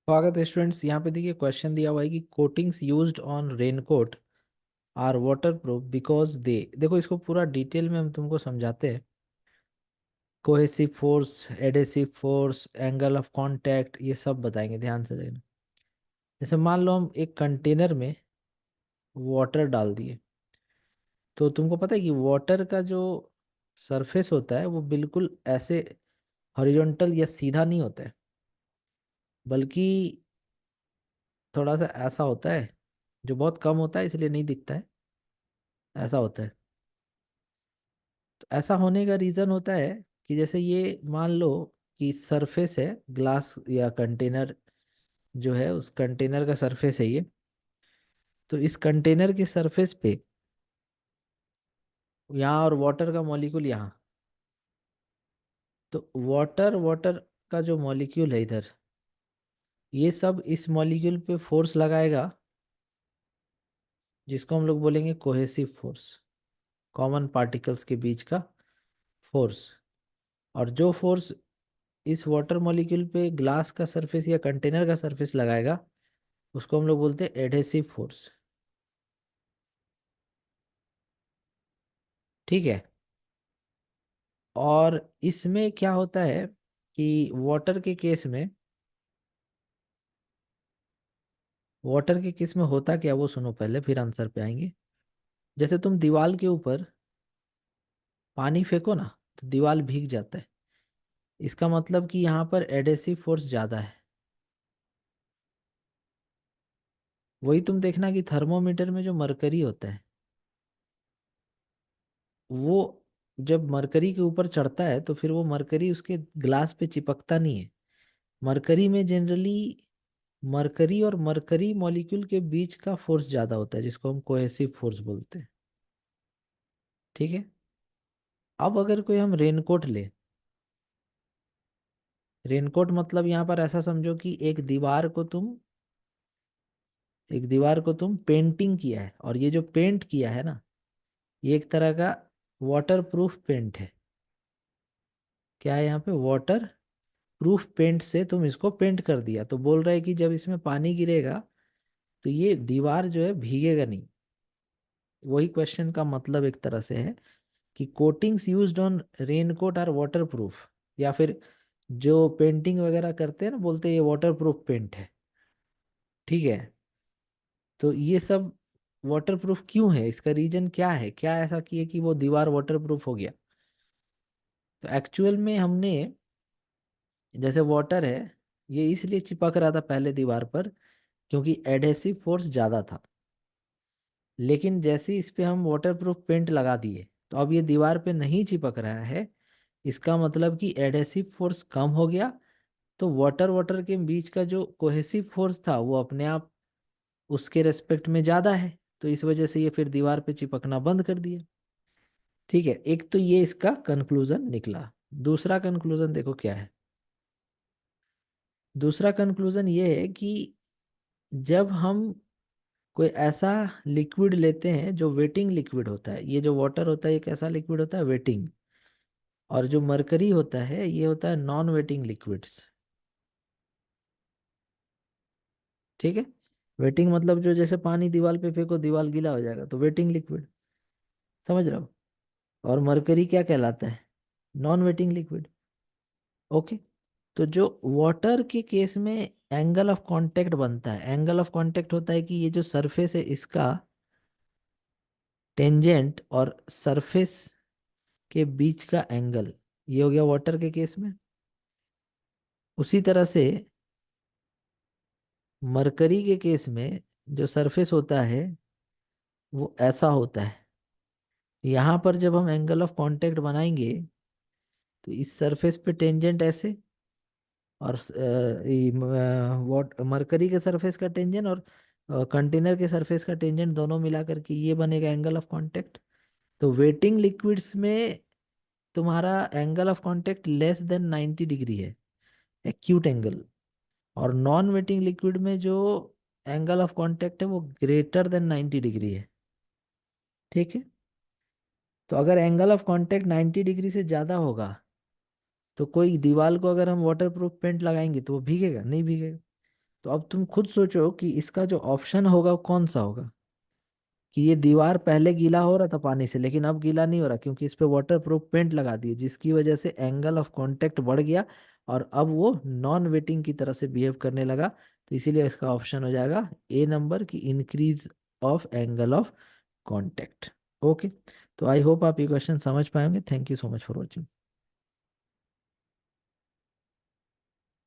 स्वागत है स्टूडेंट्स। यहाँ पे देखिए क्वेश्चन दिया हुआ है कि coatings used on raincoat are waterproof because they. देखो इसको पूरा डिटेल में हम तुमको समझाते हैं। Cohesive force, adhesive force, angle of contact, ये सब बताएंगे, ध्यान से देखना। जैसे मान लो हम एक कंटेनर में वाटर डाल दिए, तो तुमको पता है कि वाटर का जो सरफेस होता है वो बिल्कुल ऐसे हॉरिजॉन्टल या सीधा नहीं होता है, बल्कि थोड़ा सा ऐसा होता है, जो बहुत कम होता है इसलिए नहीं दिखता है, ऐसा होता है। तो ऐसा होने का रीज़न होता है कि जैसे ये मान लो कि सरफेस है, ग्लास या कंटेनर जो है उस कंटेनर का सरफेस है ये। तो इस कंटेनर के सरफेस पे यहाँ और वाटर का मॉलिक्यूल यहाँ, तो वाटर वाटर का जो मॉलिक्यूल है इधर, ये सब इस मॉलिक्यूल पे फोर्स लगाएगा, जिसको हम लोग बोलेंगे कोहेसिव फोर्स, कॉमन पार्टिकल्स के बीच का फोर्स। और जो फोर्स इस वाटर मॉलिक्यूल पे ग्लास का सरफेस या कंटेनर का सरफेस लगाएगा, उसको हम लोग बोलते हैं एडहेसिव फोर्स। ठीक है। और इसमें क्या होता है कि वाटर के केस में होता क्या, वो सुनो पहले, फिर आंसर पे आएंगे। जैसे तुम दीवार के ऊपर पानी फेंको ना, तो दीवार भीग जाता है। इसका मतलब कि यहाँ पर एडहेसिव फोर्स ज्यादा है। वही तुम देखना कि थर्मोमीटर में जो मरकरी होता है, वो जब मरकरी के ऊपर चढ़ता है तो फिर वो मरकरी उसके ग्लास पे चिपकता नहीं है। मरकरी में जनरली मरकरी और मरकरी मॉलिक्यूल के बीच का फोर्स ज्यादा होता है, जिसको हम कोहेसिव फोर्स बोलते हैं। ठीक है। अब अगर कोई हम रेनकोट ले, रेनकोट मतलब यहाँ पर ऐसा समझो कि एक दीवार को तुम पेंटिंग किया है, और ये जो पेंट किया है ना, ये एक तरह का वाटर प्रूफ पेंट है। क्या है यहाँ पे, वाटर प्रूफ पेंट से तुम इसको पेंट कर दिया, तो बोल रहा है कि जब इसमें पानी गिरेगा तो ये दीवार जो है भीगेगा नहीं। वही क्वेश्चन का मतलब एक तरह से है कि coatings used on raincoat are waterproof, या फिर जो पेंटिंग वगैरह करते हैं ना, बोलते हैं ये वाटर प्रूफ पेंट है। ठीक है। तो ये सब वाटर प्रूफ क्यों है, इसका रीजन क्या है, क्या ऐसा किए कि वो दीवार वाटर प्रूफ हो गया। तो एक्चुअल में हमने, जैसे वाटर है, ये इसलिए चिपक रहा था पहले दीवार पर क्योंकि एडहेसिव फोर्स ज़्यादा था। लेकिन जैसे ही इस पे हम वाटर प्रूफ पेंट लगा दिए, तो अब ये दीवार पे नहीं चिपक रहा है। इसका मतलब कि एडहेसिव फोर्स कम हो गया, तो वाटर वाटर के बीच का जो कोहेसिव फोर्स था वो अपने आप उसके रेस्पेक्ट में ज़्यादा है। तो इस वजह से ये फिर दीवार पे चिपकना बंद कर दिया। ठीक है, एक तो ये इसका कंक्लूजन निकला। दूसरा कंक्लूजन देखो क्या है। दूसरा कंक्लूजन ये है कि जब हम कोई ऐसा लिक्विड लेते हैं जो वेटिंग लिक्विड होता है, ये जो वाटर होता है एक ऐसा लिक्विड होता है वेटिंग, और जो मरकरी होता है ये होता है नॉन वेटिंग लिक्विड्स। ठीक है। वेटिंग मतलब जो, जैसे पानी दीवार पे फेंको दीवार गीला हो जाएगा, तो वेटिंग लिक्विड, समझ रहे हो। और मरकरी क्या कहलाता है, नॉन वेटिंग लिक्विड। ओके। तो जो वाटर के केस में एंगल ऑफ कांटेक्ट बनता है, एंगल ऑफ कांटेक्ट होता है कि ये जो सरफेस है इसका टेंजेंट और सरफेस के बीच का एंगल, ये हो गया वाटर के केस में। उसी तरह से मरकरी के केस में जो सरफेस होता है वो ऐसा होता है। यहाँ पर जब हम एंगल ऑफ कांटेक्ट बनाएंगे, तो इस सरफेस पे टेंजेंट ऐसे, और मरकरी के सरफेस का टेंजेंट और कंटेनर के सरफेस का टेंजेंट दोनों मिला करके ये बनेगा एंगल ऑफ कांटेक्ट। तो वेटिंग लिक्विड्स में तुम्हारा angle of contact less than 90 degree है, एक्यूट एंगल। और नॉन वेटिंग लिक्विड में जो एंगल ऑफ कांटेक्ट है वो ग्रेटर देन 90 डिग्री है। ठीक है। तो अगर एंगल ऑफ कांटेक्ट 90 डिग्री से ज़्यादा होगा, तो कोई दीवार को अगर हम वाटर प्रूफ पेंट लगाएंगे तो वो भीगेगा नहीं, भीगेगा। तो अब तुम खुद सोचो कि इसका जो ऑप्शन होगा वो कौन सा होगा। कि ये दीवार पहले गीला हो रहा था पानी से, लेकिन अब गीला नहीं हो रहा क्योंकि इस पे वाटर प्रूफ पेंट लगा दिए, जिसकी वजह से एंगल ऑफ कांटेक्ट बढ़ गया और अब वो नॉन वेटिंग की तरह से बिहेव करने लगा। तो इसीलिए इसका ऑप्शन हो जाएगा ए नंबर की increase of angle of contact. Okay. तो आई होप आप ये क्वेश्चन समझ पाएंगे। Thank you so much for watching.